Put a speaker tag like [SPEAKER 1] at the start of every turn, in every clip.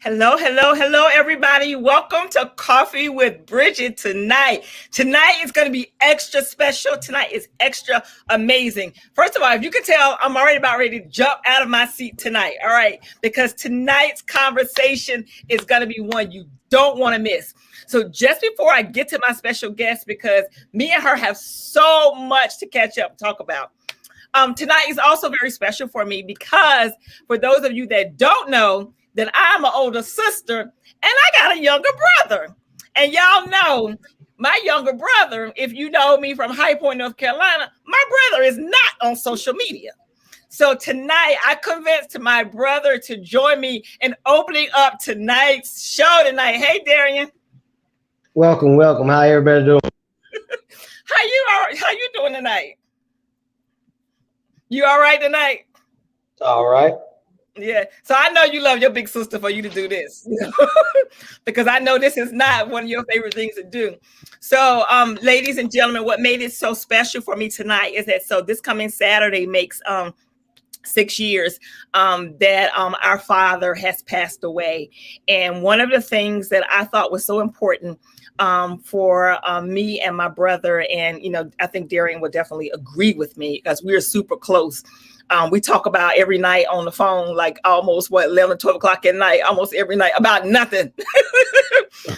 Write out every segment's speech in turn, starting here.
[SPEAKER 1] Hello, hello, hello, everybody. Welcome to Coffee with Bridgett tonight. Tonight is going to be extra special. Tonight is extra amazing. First of all, if you can tell, I'm already about ready to jump out of my seat tonight. All right. Because tonight's conversation is going to be one you don't want to miss. So just before I get to my special guest, because me and her have so much to catch up and talk about. Tonight is also very special for me because for those of you that don't know, that I'm an older sister and I got a younger brother. And y'all know my younger brother, if you know me from High Point, North Carolina, my brother is not on social media. So tonight I convinced my brother to join me in opening up tonight's show tonight. Hey, Darian.
[SPEAKER 2] Welcome. How everybody doing?
[SPEAKER 1] How you doing tonight? You all right tonight?
[SPEAKER 2] All right.
[SPEAKER 1] Yeah, so I know you love your big sister for you to do this, because I know this is not one of your favorite things to do. So, ladies and gentlemen, what made it so special for me tonight is that this coming Saturday makes 6 years that our father has passed away, and one of the things that I thought was so important for me and my brother, and I think Darian would definitely agree with me because we're super close. We talk about every night on the phone, like almost 11, 12 o'clock at night, almost every night about nothing.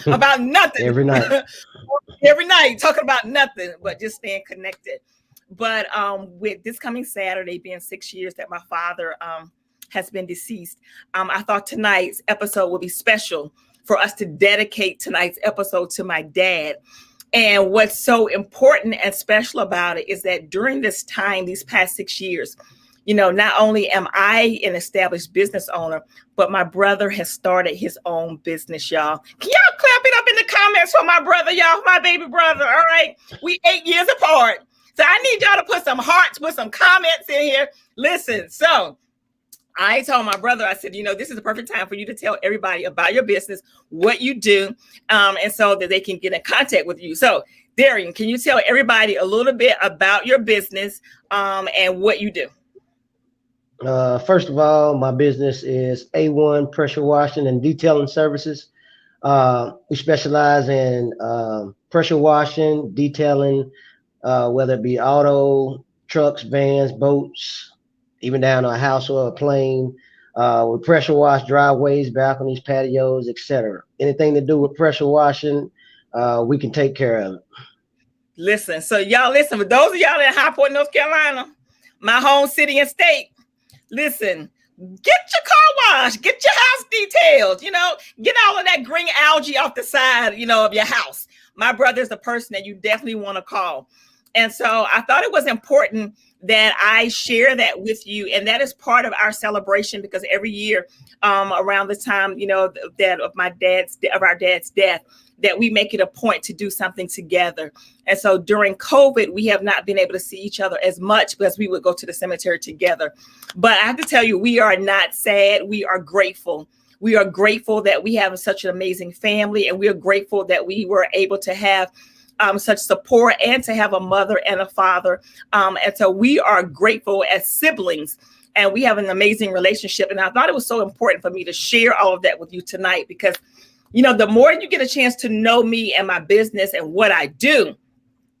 [SPEAKER 1] About nothing.
[SPEAKER 2] Every night.
[SPEAKER 1] Every night talking about nothing, but just staying connected. But with this coming Saturday being 6 years that my father has been deceased, I thought tonight's episode would be special for us to dedicate tonight's episode to my dad. And what's so important and special about it is that during this time, these past 6 years, not only am I an established business owner, but my brother has started his own business, y'all. Can y'all clap it up in the comments for my brother, y'all, my baby brother? All right. We 8 years apart. So I need y'all to put some hearts, put some comments in here. Listen, so I told my brother, I said, this is the perfect time for you to tell everybody about your business, what you do, and so that they can get in contact with you. So, Darian, can you tell everybody a little bit about your business and what you do?
[SPEAKER 2] First of all, my business is A1 pressure washing and detailing services. We specialize in pressure washing, detailing, whether it be auto, trucks, vans, boats, even down to a house or a plane. We pressure wash driveways, balconies, patios, etc. Anything to do with pressure washing, we can take care of it.
[SPEAKER 1] Listen, so y'all listen, for those of y'all in High Point, North Carolina, my home city and state, listen, get your car washed, get your house detailed, get all of that green algae off the side, of your house. My brother's the person that you definitely want to call. And so I thought it was important that I share that with you. And that is part of our celebration, because every year around the time, that of our dad's death, that we make it a point to do something together. And so during COVID, we have not been able to see each other as much because we would go to the cemetery together. But I have to tell you, we are not sad. We are grateful. We are grateful that we have such an amazing family, and we are grateful that we were able to have such support and to have a mother and a father. And so we are grateful as siblings, and we have an amazing relationship. And I thought it was so important for me to share all of that with you tonight, because the more you get a chance to know me and my business and what I do,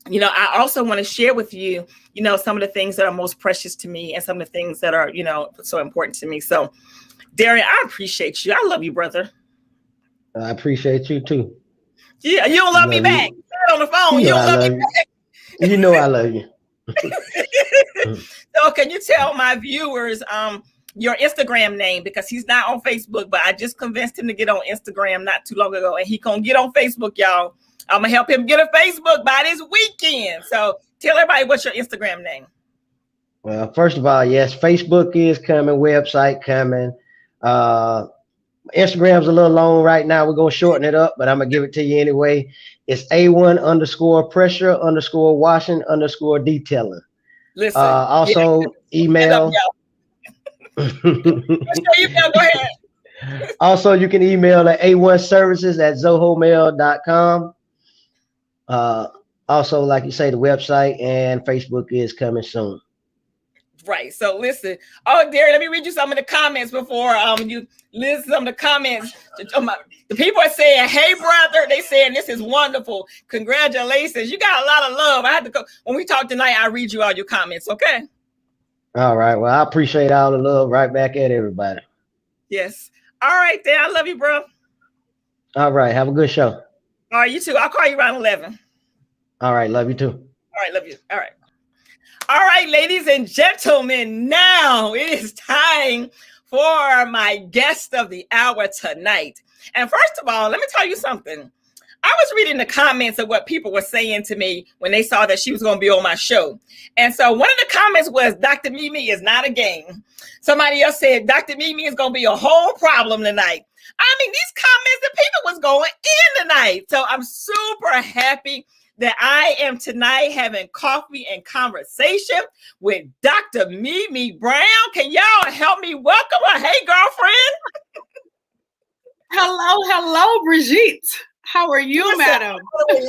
[SPEAKER 1] I also want to share with you, some of the things that are most precious to me and some of the things that are, so important to me. So, Darian, I appreciate you. I love you, brother.
[SPEAKER 2] I appreciate you too.
[SPEAKER 1] Yeah, you don't love me back. On the phone, you don't love me back.
[SPEAKER 2] You know I love you.
[SPEAKER 1] So, can you tell my viewers your Instagram name, because he's not on Facebook, but I just convinced him to get on Instagram not too long ago, and he gonna get on Facebook, y'all. I'm gonna help him get a Facebook by this weekend. So tell everybody what's your Instagram name.
[SPEAKER 2] Well, first of all, yes, Facebook is coming, website coming. Instagram's a little long right now. We're gonna shorten it up, but I'm gonna give it to you anyway. It's A1_pressure_washing_detailing.
[SPEAKER 1] Listen,
[SPEAKER 2] also email.
[SPEAKER 1] Go ahead.
[SPEAKER 2] Also, you can email at a1services@zohomail.com. Also, like you say, the website and Facebook is coming soon.
[SPEAKER 1] Right. So listen. Oh, Derek, let me read you some of the comments before you list some of the comments. The people are saying, "Hey, brother," they saying this is wonderful. Congratulations. You got a lot of love. I had to go when we talk tonight. I read you all your comments. Okay.
[SPEAKER 2] All right. Well, I appreciate all the love right back at everybody.
[SPEAKER 1] Yes. All right, then. I love you, bro.
[SPEAKER 2] All right. Have a good show.
[SPEAKER 1] All right, you too. I'll call you around 11.
[SPEAKER 2] All right. Love you too.
[SPEAKER 1] All right. Love you. All right. All right, ladies and gentlemen, now it is time for my guest of the hour tonight. And first of all, let me tell you something. I was reading the comments of what people were saying to me when they saw that she was going to be on my show. And so one of the comments was, Dr. MeMe is not a game. Somebody else said, Dr. MeMe is going to be a whole problem tonight. I mean, these comments, the people was going in tonight. So I'm super happy that I am tonight having coffee and conversation with Dr. MeMe Brown. Can y'all help me welcome her? Hey, girlfriend.
[SPEAKER 3] Hello, Bridgett. How are you, madam?
[SPEAKER 1] Listen,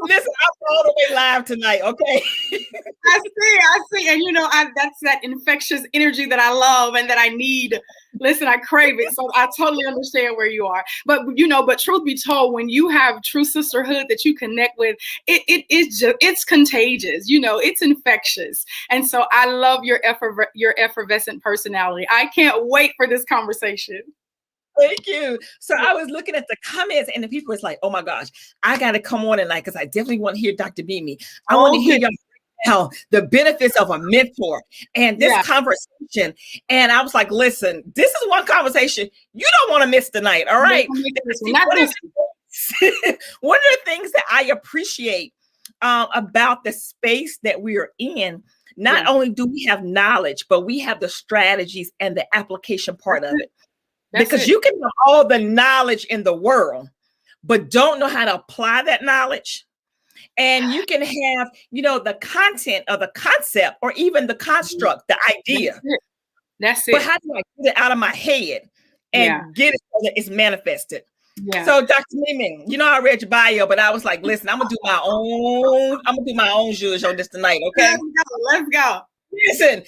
[SPEAKER 1] I'm all the way live tonight, okay?
[SPEAKER 3] I see. And that's that infectious energy that I love and that I need. Listen, I crave it. So I totally understand where you are. But truth be told, when you have true sisterhood that you connect with, it's contagious. It's infectious. And so I love your effervescent personality. I can't wait for this conversation.
[SPEAKER 1] Thank you. So I was looking at the comments and the people was like, oh my gosh, I got to come on tonight because I definitely want to hear Dr. MeMe. I want to hear y'all the benefits of a mentor and this conversation. And I was like, listen, this is one conversation you don't want to miss tonight. All right. One of the things that I appreciate about the space that we are in, not only do we have knowledge, but we have the strategies and the application part of it. Because you can have all the knowledge in the world, but don't know how to apply that knowledge. And you can have, the content of the concept or even the construct, the idea.
[SPEAKER 3] That's it.
[SPEAKER 1] But how do I get it out of my head and get it so that it's manifested? Yeah. So Dr. MeMe, I read your bio, but I was like, listen, I'm gonna do my own Jewish on this tonight. Okay.
[SPEAKER 3] Let's go.
[SPEAKER 1] Listen,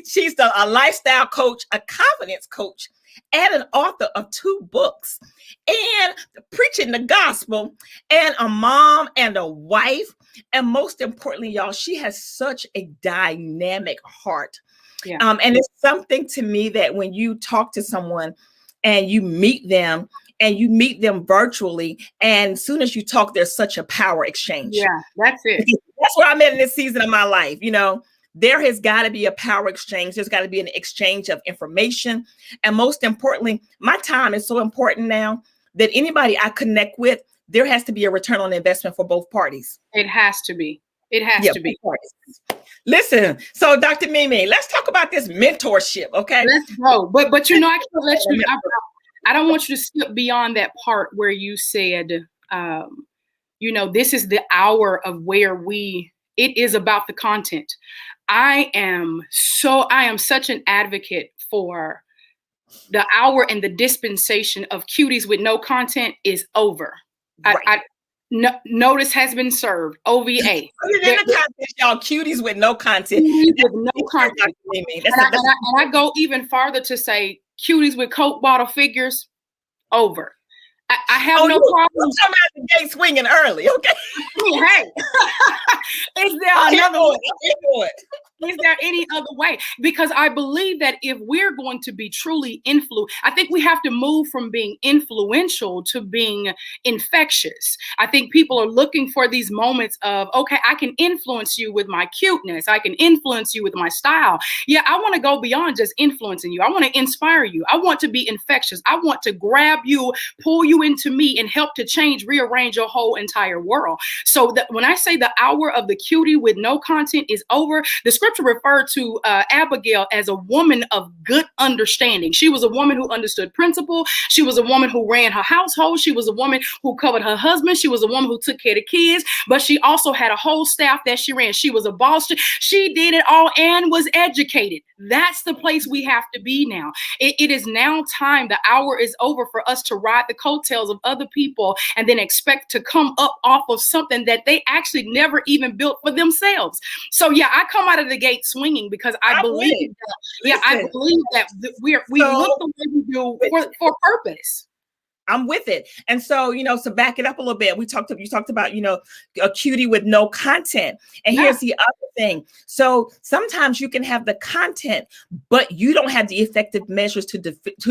[SPEAKER 1] she's a lifestyle coach, a confidence coach, and an author of 2 books, and preaching the gospel, and a mom and a wife. And most importantly, y'all, she has such a dynamic heart. Yeah. And it's something to me that when you talk to someone and you meet them virtually, and as soon as you talk, there's such a power exchange.
[SPEAKER 3] Yeah, that's it.
[SPEAKER 1] That's where I'm at in this season of my life. There has got to be a power exchange. There's got to be an exchange of information. And most importantly, my time is so important now that anybody I connect with, there has to be a return on investment for both parties.
[SPEAKER 3] It has to be. It has to be.
[SPEAKER 1] Listen, so Dr. MeMe, let's talk about this mentorship, okay?
[SPEAKER 3] Let's go. But I can't let you, I don't want you to skip beyond that part where you said, this is the hour of where it is about the content. I am such an advocate for the hour and the dispensation of cuties with no content is over. Right. Notice has been served. OVA. Put
[SPEAKER 1] it in the content, y'all. Cuties with no content.
[SPEAKER 3] With no content. And I go even farther to say cuties with Coke bottle figures, over. I have no problem.
[SPEAKER 1] I'm at the gate swinging early, okay?
[SPEAKER 3] Hey, is there another way? Is there any other way? Because I believe that if we're going to be truly I think we have to move from being influential to being infectious. I think people are looking for these moments of, okay, I can influence you with my cuteness. I can influence you with my style. Yeah, I want to go beyond just influencing you. I want to inspire you. I want to be infectious. I want to grab you, pull you into me, and help to rearrange your whole entire world. So when I say the hour of the cutie with no content is over, the scripture referred to Abigail as a woman of good understanding. She was a woman who understood principle. She was a woman who ran her household. She was a woman who covered her husband. She was a woman who took care of kids, but she also had a whole staff that she ran. She was a boss. She did it all and was educated. That's the place we have to be now. It is now time. The hour is over for us to ride the coattails of other people and then expect to come up off of something that they actually never even built for themselves. So yeah, I come out of the gate swinging, because I believe that, I believe that we look the way we do for purpose.
[SPEAKER 1] I'm with it. And so, so back it up a little bit. You talked about, a cutie with no content. And here's the other thing. So sometimes you can have the content, but you don't have the effective measures to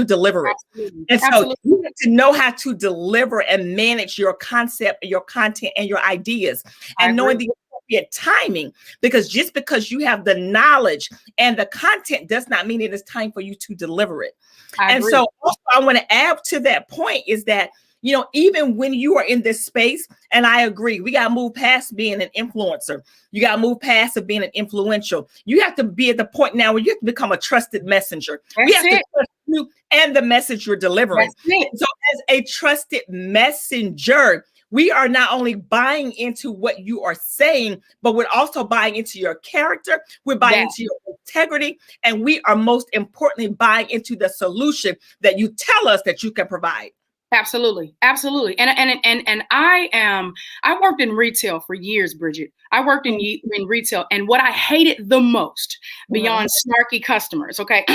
[SPEAKER 1] deliver it.
[SPEAKER 3] Absolutely.
[SPEAKER 1] And so you have to know how to deliver and manage your concept, your content, and your ideas, and knowing the appropriate timing, because just because you have the knowledge and the content does not mean it is time for you to deliver it. And so also I want to add to that point is that, even when you are in this space, and I agree, we got to move past being an influencer. You got to move past of being an influential. You have to be at the point now where you have to become a trusted messenger. We have to trust you and the message you're delivering. So as a trusted messenger, we are not only buying into what you are saying, but we're also buying into your character. We're buying into your integrity. And we are most importantly buying into the solution that you tell us that you can provide.
[SPEAKER 3] Absolutely. Absolutely. And I worked in retail for years, Bridgett. I worked in retail, and what I hated the most, beyond snarky customers, okay,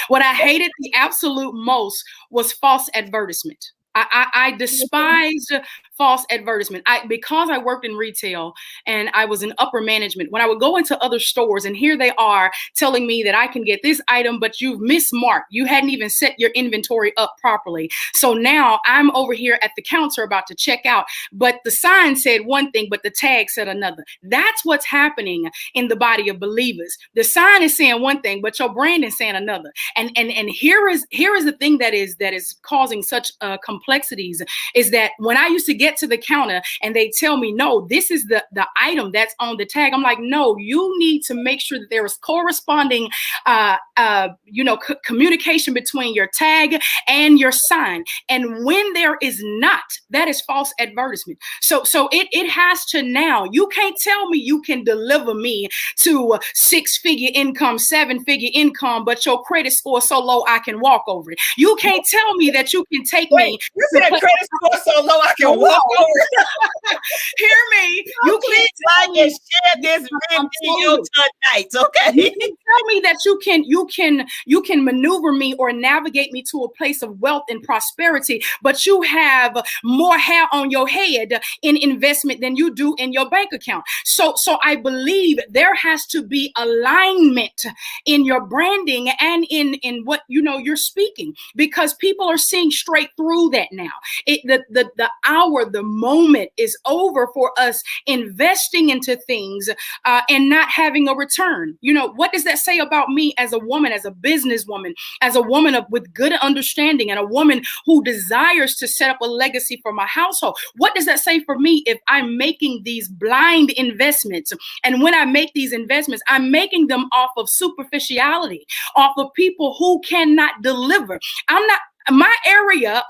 [SPEAKER 3] what I hated the absolute most was false advertisement. I despised false advertisement. Because I worked in retail and I was in upper management, when I would go into other stores and here they are telling me that I can get this item, but you've mismarked. You hadn't even set your inventory up properly. So now I'm over here at the counter about to check out, but the sign said one thing, but the tag said another. That's what's happening in the body of believers. The sign is saying one thing, but your brand is saying another. And here is the thing that is causing such complexities, is that when I used to get to the counter and they tell me, no, this is the item that's on the tag, I'm like, no, you need to make sure that there is corresponding communication between your tag and your sign. And when there is not, that is false advertisement. So it has to now. You can't tell me you can deliver me to 6-figure income, 7-figure income, but your credit score is so low I can walk over it. You can't tell me that you can take me.
[SPEAKER 1] You said credit score so low I can walk over it.
[SPEAKER 3] Hear me. You can't
[SPEAKER 1] like and share this video tonight, okay?
[SPEAKER 3] You can tell me that you can maneuver me or navigate me to a place of wealth and prosperity, but you have more hair on your head in investment than you do in your bank account. So I believe there has to be alignment in your branding and in what you're speaking, because people are seeing straight through that now. The moment is over for us investing into things and not having a return. What does that say about me as a woman, as a businesswoman, as a woman with good understanding, and a woman who desires to set up a legacy for my household? What does that say for me if I'm making these blind investments? And when I make these investments, I'm making them off of superficiality, off of people who cannot deliver. My area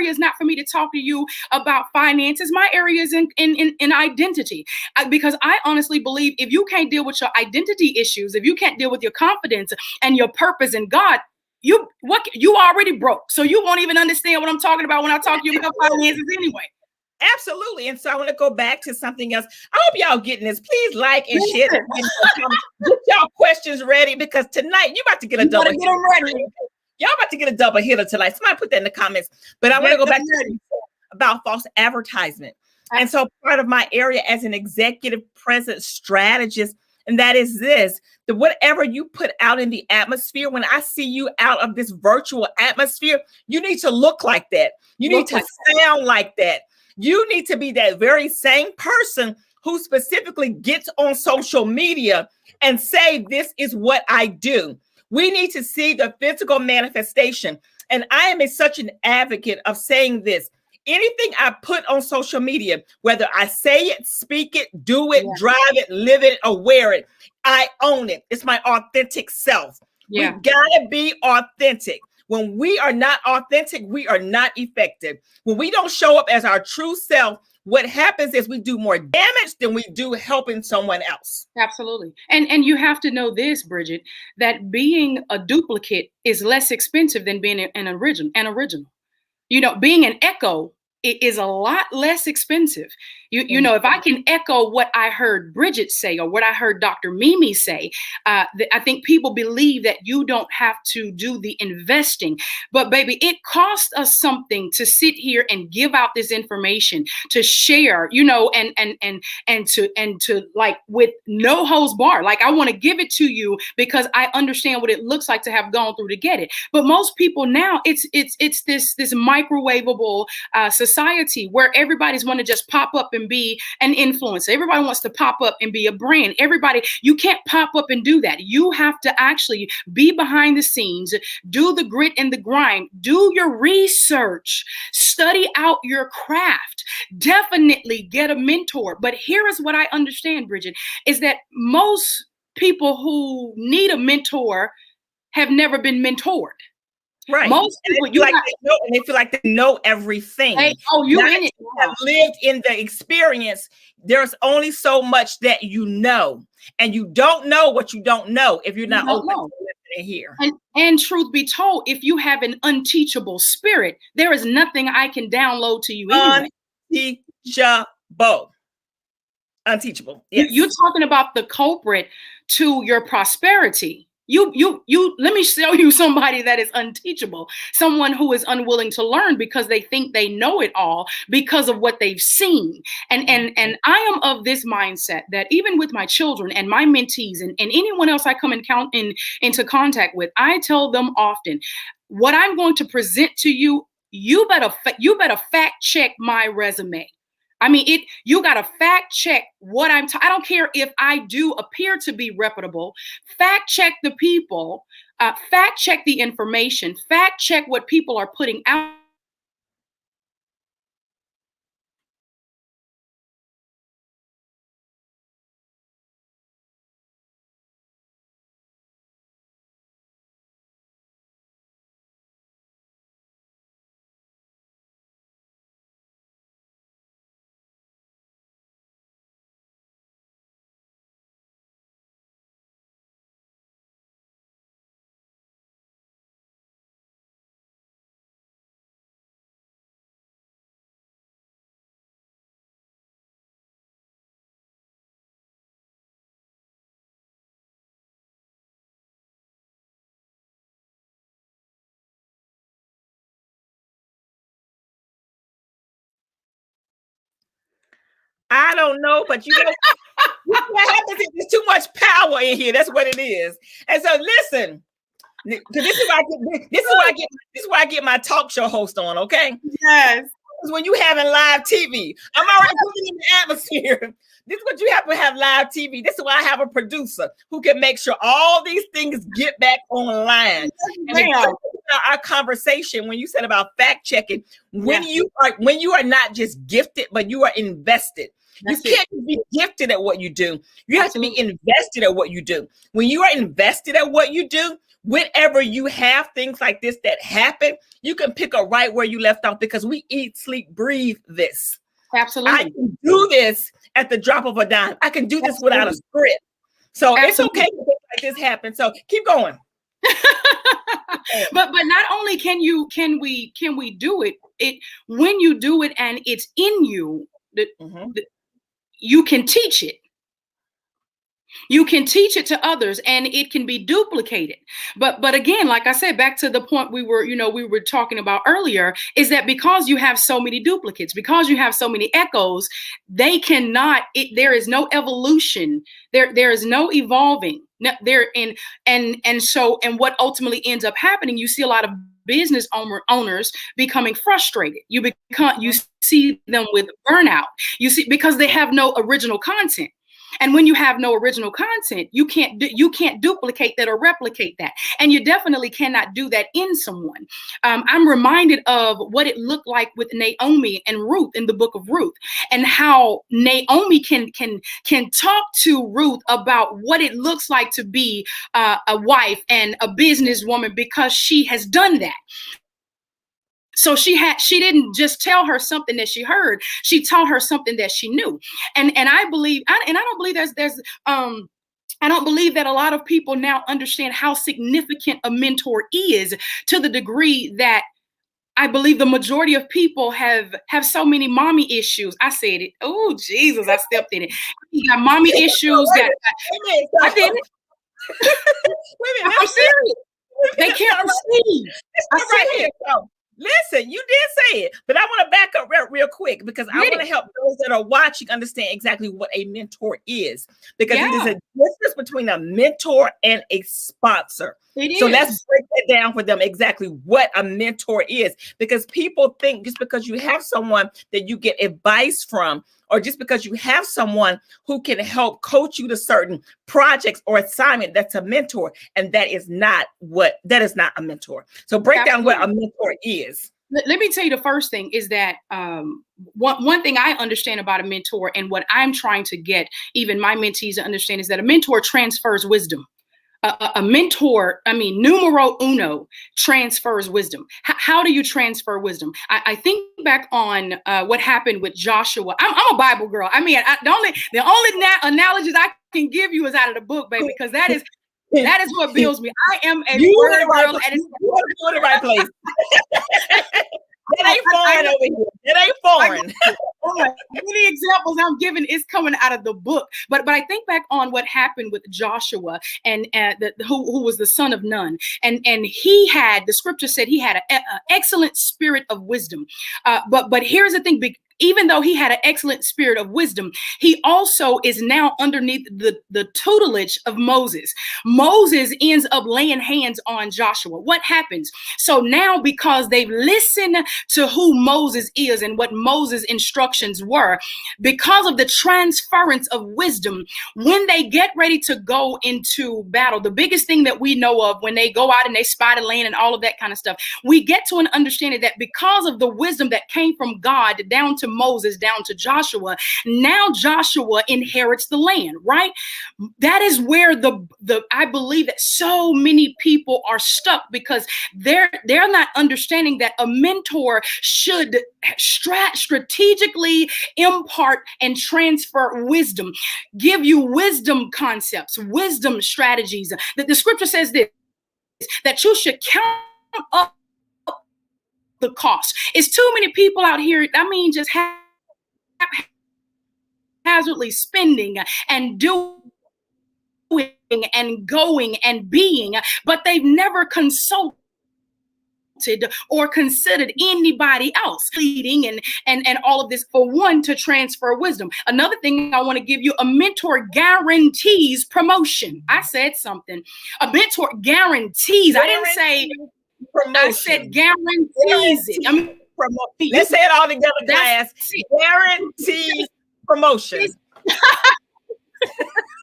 [SPEAKER 3] is not for me to talk to you about finances. My area is in identity, because I honestly believe if you can't deal with your identity issues, if you can't deal with your confidence and your purpose in God, you already broke. So you won't even understand what I'm talking about when I talk to you about finances anyway.
[SPEAKER 1] Absolutely. And so I want to go back to something else. I hope y'all getting this. Please like and share. Get y'all questions ready, because tonight you're about to get a double hit. Y'all about to get a double hitter tonight. Somebody put that in the comments. But I want to go back to about false advertisement. And so part of my area as an executive presence strategist, and that is this, that whatever you put out in the atmosphere, when I see you out of this virtual atmosphere, you need to look like that. You need to sound like that. You need to be that very same person who specifically gets on social media and say, this is what I do. We need to see the physical manifestation. And I am such an advocate of saying this. Anything I put on social media, whether I say it, speak it, do it, drive it, live it, or wear it, I own it. It's my authentic self. We gotta be authentic. When we are not authentic, we are not effective. When we don't show up as our true self, what happens is we do more damage than we do helping someone else.
[SPEAKER 3] Absolutely. And you have to know this, Bridgett, that being a duplicate is less expensive than being an original. Being an echo is a lot less expensive. You know, if I can echo what I heard Bridgett say or what I heard Dr. MeMe say, I think people believe that you don't have to do the investing. But baby, it costs us something to sit here and give out this information, to share, you know, and to like with no holds bar. Like, I want to give it to you because I understand what it looks like to have gone through to get it. But most people now, it's this microwavable society where everybody's want to just pop up and be an influencer. Everybody wants to pop up and be a brand. Everybody, you can't pop up and do that. You have to actually be behind the scenes, do the grit and the grind, do your research, study out your craft, definitely get a mentor. But here is what I understand, Bridgett, is that most people who need a mentor have never been mentored.
[SPEAKER 1] Right.
[SPEAKER 3] Most people,
[SPEAKER 1] they feel like they know everything.
[SPEAKER 3] Hey, you in it.
[SPEAKER 1] You have lived in the experience. There's only so much that you know, and you don't know what you don't know if you're not open to listening here.
[SPEAKER 3] And truth be told, if you have an unteachable spirit, there is nothing I can download to you anyway.
[SPEAKER 1] Unteachable. Yes.
[SPEAKER 3] You're talking about the culprit to your prosperity. You let me show you somebody that is unteachable, someone who is unwilling to learn because they think they know it all because of what they've seen. And I am of this mindset that even with my children and my mentees and anyone else I come into contact with, I tell them often, what I'm going to present to you, you better fact check my resume. I mean, you got to fact check what I don't care if I do appear to be reputable. Fact check the people, fact check the information, fact check what people are putting out.
[SPEAKER 1] I don't know, but you know what happens is there's too much power in here. That's what it is. And so listen, this is why I get my talk show host on, okay?
[SPEAKER 3] Yes.
[SPEAKER 1] When you having live TV, I'm already putting in the atmosphere. This is what you have to have live TV. This is why I have a producer who can make sure all these things get back online. And our conversation, when you said about fact checking, when you are not just gifted, but you are invested. You can't be gifted at what you do. You have to be invested at what you do. When you are invested at what you do, whenever you have things like this that happen, you can pick up right where you left off because we eat, sleep, breathe this.
[SPEAKER 3] Absolutely.
[SPEAKER 1] I can do this at the drop of a dime. I can do this without a script. So it's okay to like this happen. So keep going.
[SPEAKER 3] But not only can we do it when you do it and it's in you, you can teach it. You can teach it to others and it can be duplicated. But again, like I said, back to the point we were talking about earlier, is that because you have so many duplicates, because you have so many echoes, they cannot, there is no evolution. There is no evolving. And what ultimately ends up happening, you see a lot of business owners becoming frustrated. You see them with burnout. You see, because they have no original content. And when you have no original content, you can't duplicate that or replicate that. And you definitely cannot do that in someone. I'm reminded of what it looked like with Naomi and Ruth in the book of Ruth, and how Naomi can talk to Ruth about what it looks like to be a wife and a businesswoman because she has done that. So she didn't just tell her something that she heard. She taught her something that she knew. And I don't believe I don't believe that a lot of people now understand how significant a mentor is, to the degree that I believe the majority of people have so many mommy issues. I said it. Oh, Jesus, I stepped in it. You got mommy issues. I did it. I'm serious. They can't receive. I said it.
[SPEAKER 1] Listen, you did say it, but I want to back up real quick because I want to help those that are watching understand exactly what a mentor is, because it is a difference between a mentor and a sponsor. So let's break that down for them exactly what a mentor is, because people think just because you have someone that you get advice from, or just because you have someone who can help coach you to certain projects or assignment, that's a mentor. And that is not a mentor. So break down what a mentor is.
[SPEAKER 3] Let me tell you, the first thing is that one thing I understand about a mentor, and what I'm trying to get even my mentees to understand, is that a mentor transfers wisdom. A mentor, numero uno, transfers wisdom. How do you transfer wisdom? I think back on what happened with Joshua. I'm a Bible girl. The only analogies I can give you is out of the book, baby, because that is what builds me. I am a word girl. And it's
[SPEAKER 1] in the right place. That ain't foreign over here. That ain't foreign.
[SPEAKER 3] Many examples I'm giving is coming out of the book, but I think back on what happened with Joshua and who was the son of Nun, and he had, the scripture said, he had an excellent spirit of wisdom. But here's the thing. Even though he had an excellent spirit of wisdom, he also is now underneath the tutelage of Moses. Moses ends up laying hands on Joshua. What happens? So now, because they've listened to who Moses is and what Moses' instructions were, because of the transference of wisdom, when they get ready to go into battle, the biggest thing that we know of when they go out and they spy the land and all of that kind of stuff, we get to an understanding that because of the wisdom that came from God down to Moses, down to Joshua, now Joshua inherits the land, right? That is where I believe that so many people are stuck, because they're not understanding that a mentor should strategically impart and transfer wisdom, give you wisdom concepts, wisdom strategies. That the scripture says this, that you should count up the cost. It's too many people out here, just haphazardly spending and doing and going and being, but they've never consulted or considered anybody else leading and all of this for one to transfer wisdom. Another thing I want to give you, a mentor guarantees promotion. I said something. A mentor guarantees. I didn't say promotion. I said guarantees it.
[SPEAKER 1] Let's say it all together, class. Guarantees promotion.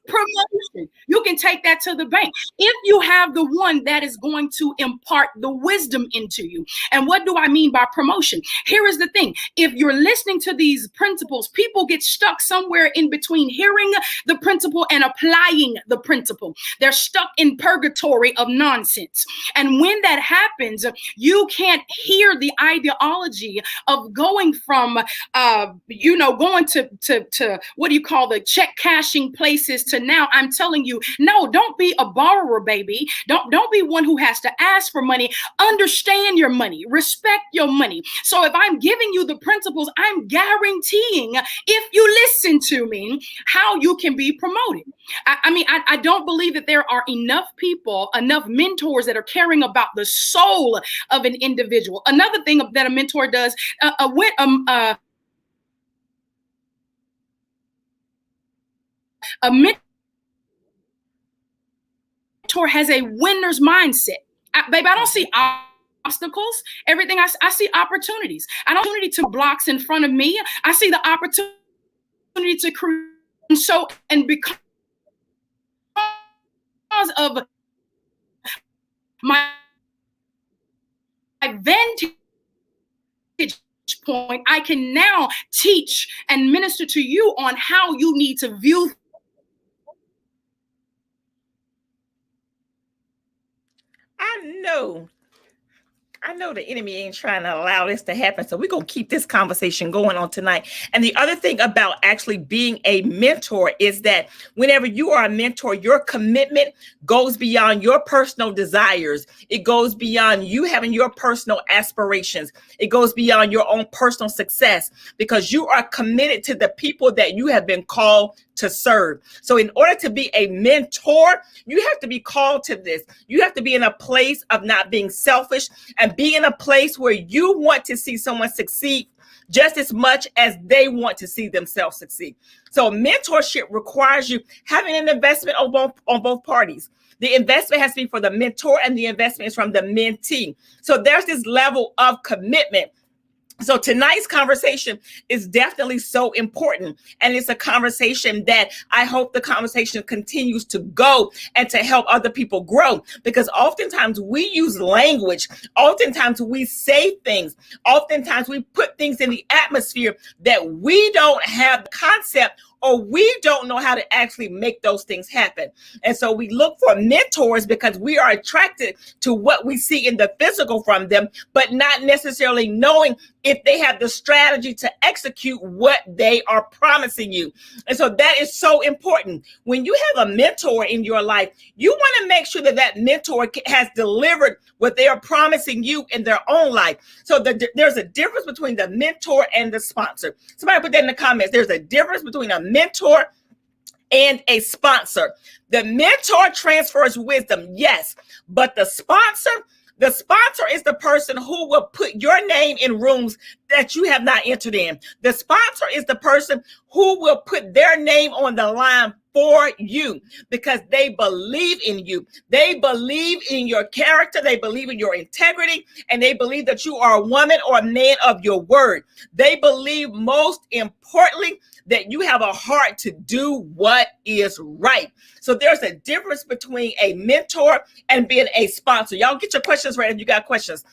[SPEAKER 3] Promotion. You can take that to the bank if you have the one that is going to impart the wisdom into you. And what do I mean by promotion? Here is the thing. If you're listening to these principles, people get stuck somewhere in between hearing the principle and applying the principle. They're stuck in purgatory of nonsense. And when that happens, you can't hear the ideology of going from, going to what do you call the check cashing places to now I'm telling you, no, don't be a borrower, baby. Don't be one who has to ask for money. Understand your money, respect your money. So if I'm giving you the principles, I'm guaranteeing, if you listen to me, how you can be promoted. I don't believe that there are enough people, enough mentors that are caring about the soul of an individual. Another thing that a mentor does, a mentor has a winner's mindset. Baby, I don't see obstacles. Everything I see opportunities. I don't see opportunity to blocks in front of me. I see the opportunity to create. And because of my vantage point, I can now teach and minister to you on how you need to view.
[SPEAKER 1] I know I know the enemy ain't trying to allow this to happen. So we're going to keep this conversation going on tonight. And the other thing about actually being a mentor is that whenever you are a mentor, your commitment goes beyond your personal desires. It goes beyond you having your personal aspirations. It goes beyond your own personal success, because you are committed to the people that you have been called to serve. So in order to be a mentor, you have to be called to this. You have to be in a place of not being selfish and be in a place where you want to see someone succeed just as much as they want to see themselves succeed. So mentorship requires you having an investment on both parties. The investment has to be for the mentor, and the investment is from the mentee. So there's this level of commitment. So tonight's conversation is definitely so important. And it's a conversation that I hope the conversation continues to go and to help other people grow. Because oftentimes we use language. Oftentimes we say things. Oftentimes we put things in the atmosphere that we don't have the concept, or we don't know how to actually make those things happen. And so we look for mentors because we are attracted to what we see in the physical from them, but not necessarily knowing if they have the strategy to execute what they are promising you. And so that is so important. When you have a mentor in your life, you want to make sure that that mentor has delivered what they are promising you in their own life. So there's a difference between the mentor and the sponsor. Somebody put that in the comments. There's a difference between a mentor and a sponsor. The mentor transfers wisdom, yes, but the sponsor is the person who will put your name in rooms that you have not entered in. The sponsor is the person who will put their name on the line for you because they believe in you. They believe in your character. They believe in your integrity, and they believe that you are a woman or a man of your word. They believe, most importantly, that you have a heart to do what is right. So there's a difference between a mentor and being a sponsor. Y'all get your questions ready if you got questions.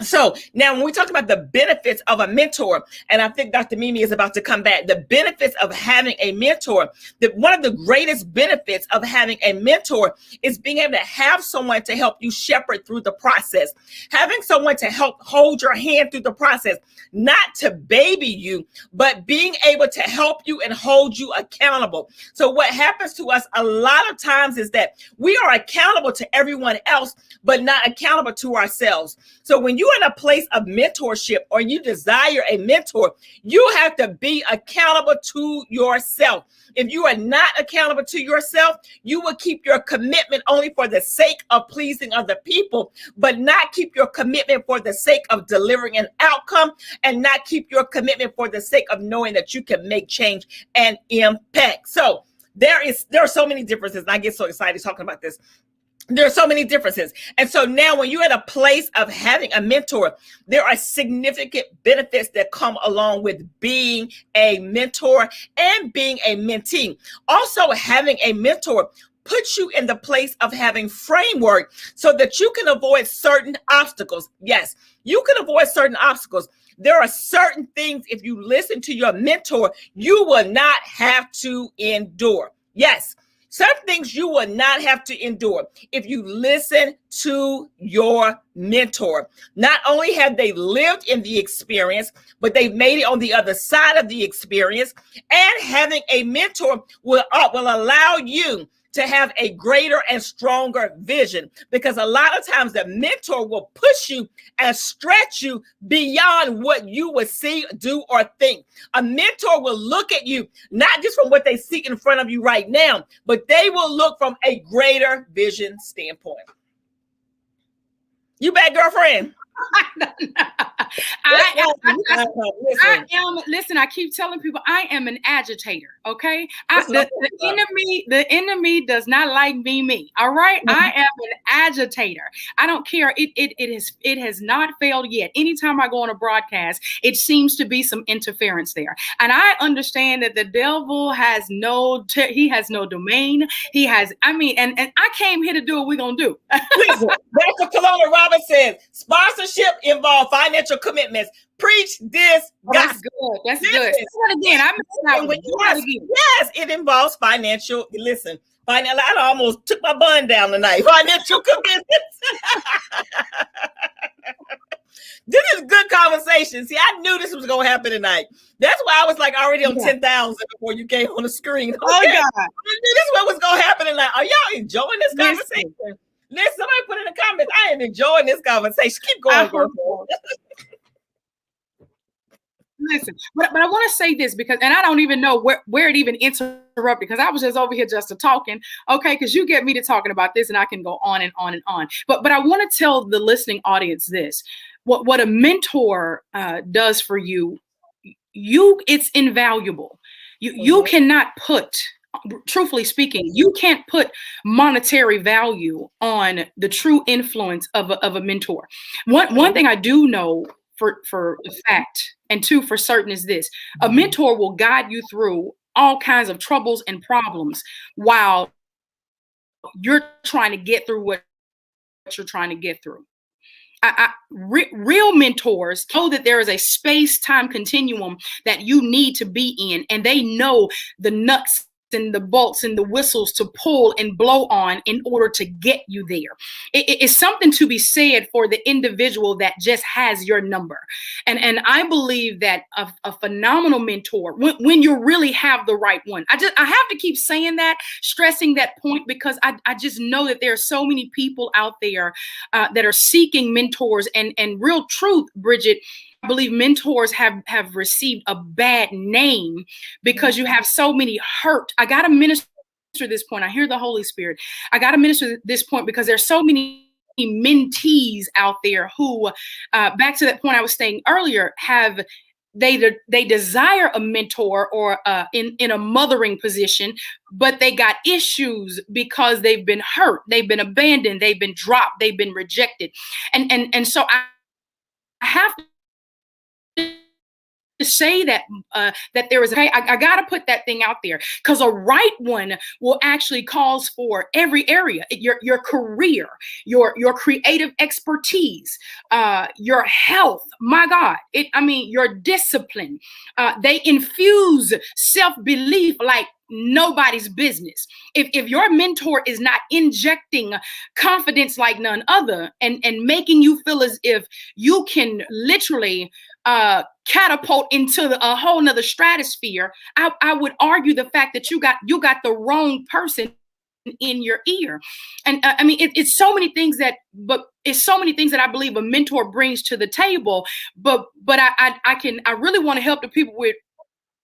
[SPEAKER 1] So now when we talk about the benefits of a mentor, and I think Dr. MeMe is about to come back, the benefits of having a mentor, one of the greatest benefits of having a mentor is being able to have someone to help you shepherd through the process, having someone to help hold your hand through the process, not to baby you, but being able to help you and hold you accountable. So what happens to us a lot of times is that we are accountable to everyone else, but not accountable to ourselves. So when you're in a place of mentorship or you desire a mentor, you have to be accountable to yourself. If you are not accountable to yourself, you will keep your commitment only for the sake of pleasing other people, but not keep your commitment for the sake of delivering an outcome, and not keep your commitment for the sake of knowing that you can make change and impact. So there are so many differences, and I get so excited talking about this. There are so many differences. And so now when you're at a place of having a mentor, there are significant benefits that come along with being a mentor and being a mentee. Also, having a mentor puts you in the place of having framework so that you can avoid certain obstacles. Yes, you can avoid certain obstacles. There are certain things, if you listen to your mentor, you will not have to endure. Yes. Some things you will not have to endure if you listen to your mentor. Not only have they lived in the experience, but they've made it on the other side of the experience. And having a mentor will allow you to have a greater and stronger vision, because a lot of times the mentor will push you and stretch you beyond what you would see, do, or think. A mentor will look at you, not just from what they see in front of you right now, but they will look from a greater vision standpoint. You back, girlfriend?
[SPEAKER 3] Listen, I keep telling people I am an agitator. Okay. The enemy does not like me. All right. Mm-hmm. I am an agitator. I don't care. It has not failed yet. Anytime I go on a broadcast, it seems to be some interference there. And I understand that the devil has no domain. He has, and I came here to do what we're going to do.
[SPEAKER 1] Listen, that's what Kelowna Roberts says. Sponsorship involves financial commitments. Preach this.
[SPEAKER 3] That's good. That's good.
[SPEAKER 1] Yes, it involves financial. Listen, I almost took my bun down tonight. Financial commitments. confirmation. See, I knew this was going to happen tonight. That's why I was like already on 10,000 before you came on the screen. Okay?
[SPEAKER 3] Oh, God.
[SPEAKER 1] I knew this is what was going to happen tonight. Are y'all enjoying this conversation? Listen, somebody put in the comments, I am enjoying this conversation. Keep going, girl.
[SPEAKER 3] Listen, but I want to say this because, and I don't even know where it even interrupted because I was just over here just talking. Okay, because you get me to talking about this and I can go on and on and on. But I want to tell the listening audience this: what a mentor does for you, it's invaluable. You cannot put, truthfully speaking, you can't put monetary value on the true influence of a mentor. One thing I do know for a fact, and two for certain, is this: a mentor will guide you through all kinds of troubles and problems while you're trying to get through what you're trying to get through. Real mentors know that there is a space-time continuum that you need to be in, and they know the nuts and the bolts and the whistles to pull and blow on in order to get you there. It's something to be said for the individual that just has your number. And I believe that a phenomenal mentor, when you really have the right one, I have to keep saying that, stressing that point, because I just know that there are so many people out there that are seeking mentors. And real truth, Bridgett, I believe mentors have received a bad name because you have so many hurt. I got to minister this point. I hear the Holy Spirit. I got to minister this point because there's so many mentees out there who, back to that point I was saying earlier, they desire a mentor or in a mothering position, but they got issues because they've been hurt, they've been abandoned, they've been dropped, they've been rejected, and so I have to say that there is I got to put that thing out there, because a right one will actually calls for every area: your career, your creative expertise, your health, my God, your discipline. They infuse self-belief like nobody's business. If your mentor is not injecting confidence like none other and making you feel as if you can literally catapult into a whole nother stratosphere, I would argue the fact that you got the wrong person in your ear. And it's so many things that I believe a mentor brings to the table. But I really want to help the people with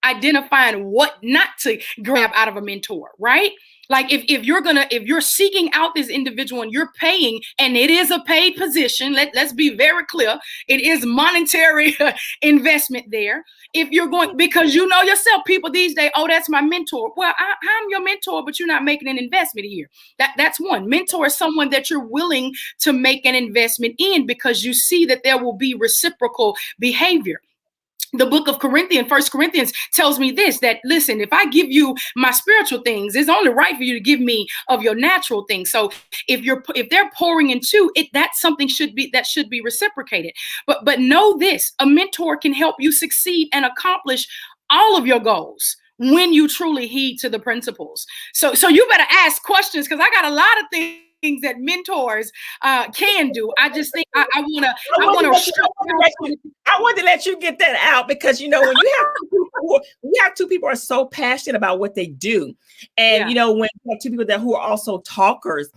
[SPEAKER 3] identifying what not to grab out of a mentor, right? Like if you're seeking out this individual and you're paying, and it is a paid position, let's be very clear, it is monetary investment there. If you're going, because you know yourself, people these days, oh, that's my mentor. Well, I'm your mentor, but you're not making an investment here. That's one. Mentor is someone that you're willing to make an investment in because you see that there will be reciprocal behavior. The book of Corinthians, 1 Corinthians, tells me this, that listen, if I give you my spiritual things, it's only right for you to give me of your natural things. So if they're pouring into it, that's something should be reciprocated. But know this: a mentor can help you succeed and accomplish all of your goals when you truly heed to the principles. So you better ask questions, because I got a lot of things that mentors can do. I just think I want
[SPEAKER 1] to let you get that out, because when you have two people who are so passionate about what they do, and when you have two people who are also talkers,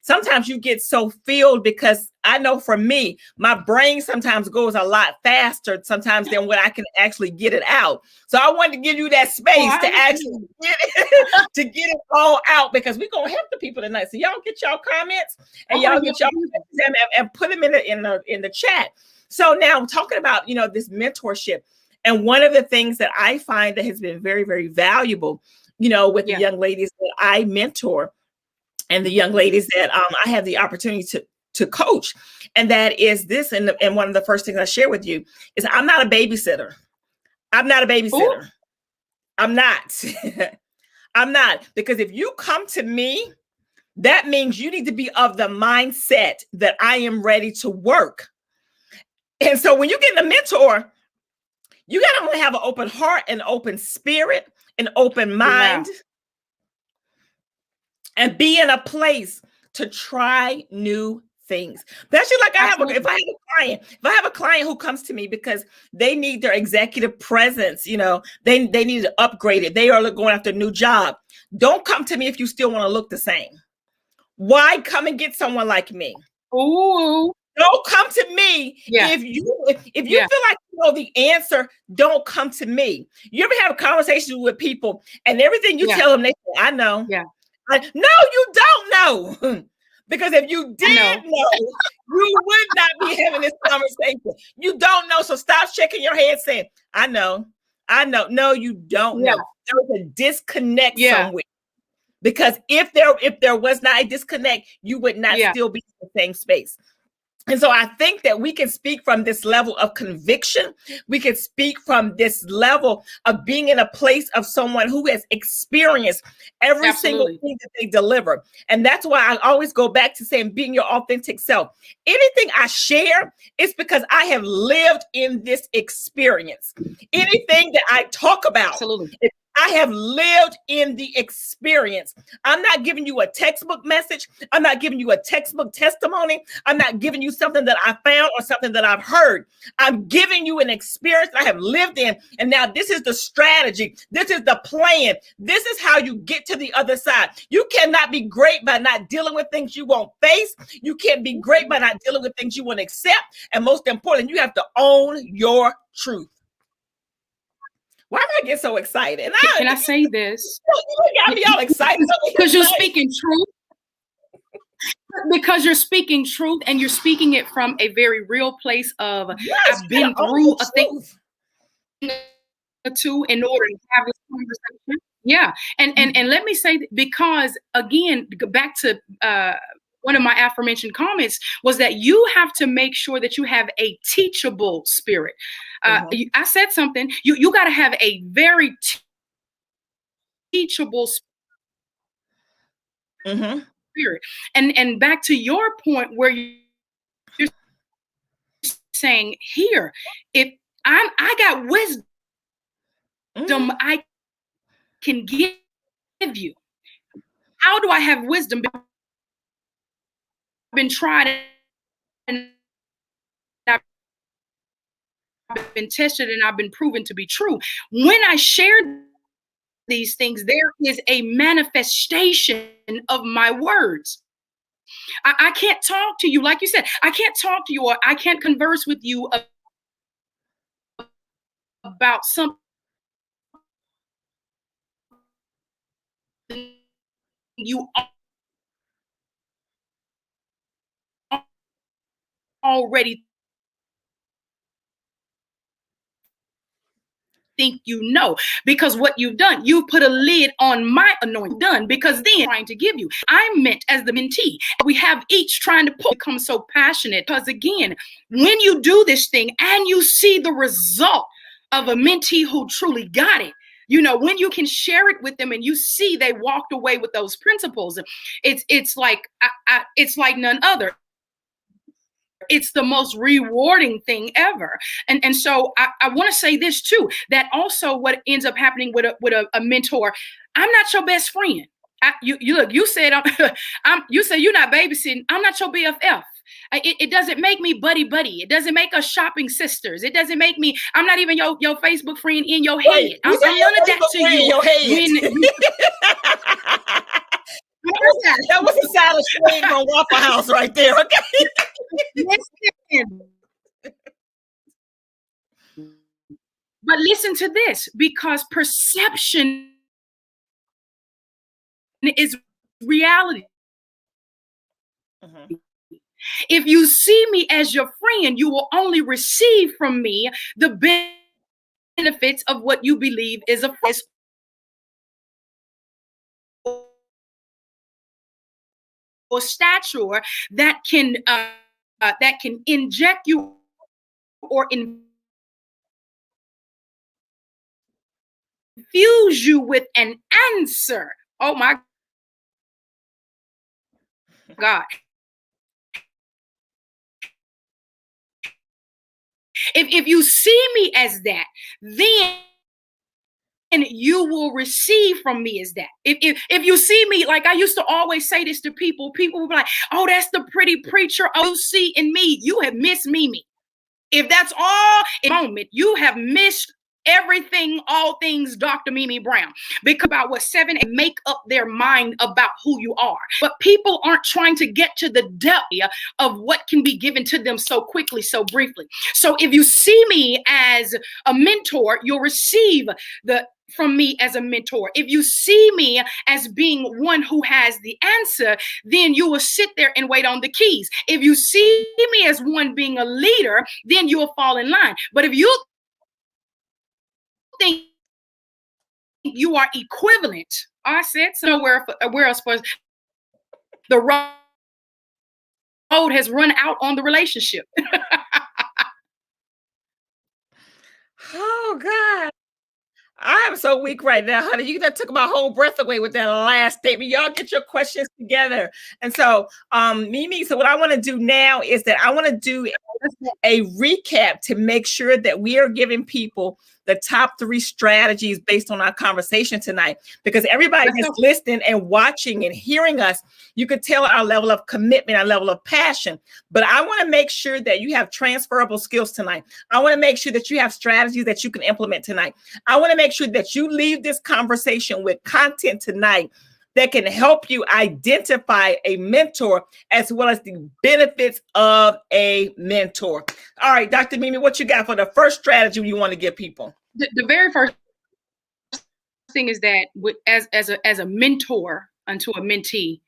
[SPEAKER 1] sometimes you get so filled, because I know for me, my brain sometimes goes a lot faster sometimes than what I can actually get it out. So I wanted to give you that space to actually get it all out, because we're gonna help the people tonight. So y'all get y'all comments and y'all get y'all and put them in the chat. So now I'm talking about this mentorship, and one of the things that I find that has been very, very valuable, with the young ladies that I mentor and the young ladies that I have the opportunity to coach, and that is this. And one of the first things I share with you is I'm not a babysitter. I'm not a babysitter. Ooh. I'm not. I'm not. Because if you come to me, that means you need to be of the mindset that I am ready to work. And so when you get a mentor, you got to only have an open heart, an open spirit, an open mind, and be in a place to try new things. That's just like
[SPEAKER 3] Absolutely.
[SPEAKER 1] if I have a client who comes to me because they need their executive presence, you know, they need to upgrade it. They are going after a new job. Don't come to me if you still want to look the same. Why come and get someone like me?
[SPEAKER 3] Ooh.
[SPEAKER 1] Don't come to me if you feel like you know the answer. Don't come to me. You ever have conversations with people and everything you tell them, they say, "I know."
[SPEAKER 3] Yeah.
[SPEAKER 1] No, you don't know. Because if you did know, you would not be having this conversation. You don't know, so stop shaking your head saying, "I know, I know." No, you don't know. There was a disconnect somewhere. Because if there was not a disconnect, you would not still be in the same space. And so I think that we can speak from this level of conviction. We can speak from this level of being in a place of someone who has experienced every single thing that they deliver. And that's why I always go back to saying, being your authentic self. Anything I share is because I have lived in this experience. Anything that I talk about, I have lived in the experience. I'm not giving you a textbook message. I'm not giving you a textbook testimony. I'm not giving you something that I found or something that I've heard. I'm giving you an experience I have lived in. And now this is the strategy. This is the plan. This is how you get to the other side. You cannot be great by not dealing with things you won't face. You can't be great by not dealing with things you won't accept. And most important, you have to own your truth. Why am I getting so excited?
[SPEAKER 3] Can I say this?
[SPEAKER 1] You got me all excited.
[SPEAKER 3] Because you're speaking truth. Because you're speaking truth and you're speaking it from a very real place of I've been through a thing or two in order to have this conversation. Yeah. And let me say, because again, back to one of my aforementioned comments was that you have to make sure that you have a teachable spirit. I said something, you got to have a very teachable spirit. And back to your point where you're saying here, if I got wisdom I can give you. How do I have wisdom? I've been tried and I've been tested and I've been proven to be true. When I share these things, there is a manifestation of my words. I can't talk to you, like you said, I can't talk to you or I can't converse with you about something you already think you know, because what you've done, you put a lid on my anointing done, because then trying to give you, I'm meant as the mentee. We have each trying to become so passionate, because again, when you do this thing and you see the result of a mentee who truly got it, you know, when you can share it with them and you see they walked away with those principles, it's like it's like none other. It's the most rewarding thing ever. And so I want to say this too, that also what ends up happening with a mentor, I'm not your best friend. You said you said you're not babysitting. I'm not your BFF. It doesn't make me buddy. It doesn't make us shopping sisters. It doesn't make me, I'm not even your Facebook friend in your head. I'm none of that to you.
[SPEAKER 1] That was a salad shade from Waffle House right there. Okay.
[SPEAKER 3] But listen to this, because perception is reality. If you see me as your friend, you will only receive from me the benefits of what you believe is a friend or stature that can inject you or infuse you with an answer. Oh my God. If you see me as that, then you will receive from me is that. If you see me, like I used to always say this to people will be like, oh, that's the pretty preacher. Oh, you see in me, you have missed MeMe. If that's all in the moment, you have missed everything, all things Dr. MeMe Brown. Because about what 7 and make up their mind about who you are. But people aren't trying to get to the depth of what can be given to them so quickly, so briefly. So if you see me as a mentor, you'll receive from me as a mentor. If you see me as being one who has the answer, then you will sit there and wait on the keys. If you see me as one being a leader, then you will fall in line. But if you think you are equivalent, I said somewhere where else was the road has run out on the relationship.
[SPEAKER 1] Oh God. I'm so weak right now, honey. You that took my whole breath away with that last statement. Y'all get your questions together. And so, MeMe, so what I want to do now is that I want to do a recap to make sure that we are giving people the top 3 strategies based on our conversation tonight, because everybody that's listening and watching and hearing us, you could tell our level of commitment, our level of passion. But I want to make sure that you have transferable skills tonight. I want to make sure that you have strategies that you can implement tonight. I want to make sure that you leave this conversation with content tonight that can help you identify a mentor as well as the benefits of a mentor. All right, Dr. MeMe, what you got for the first strategy you want to give people?
[SPEAKER 3] The very first thing is that as a mentor unto a mentee,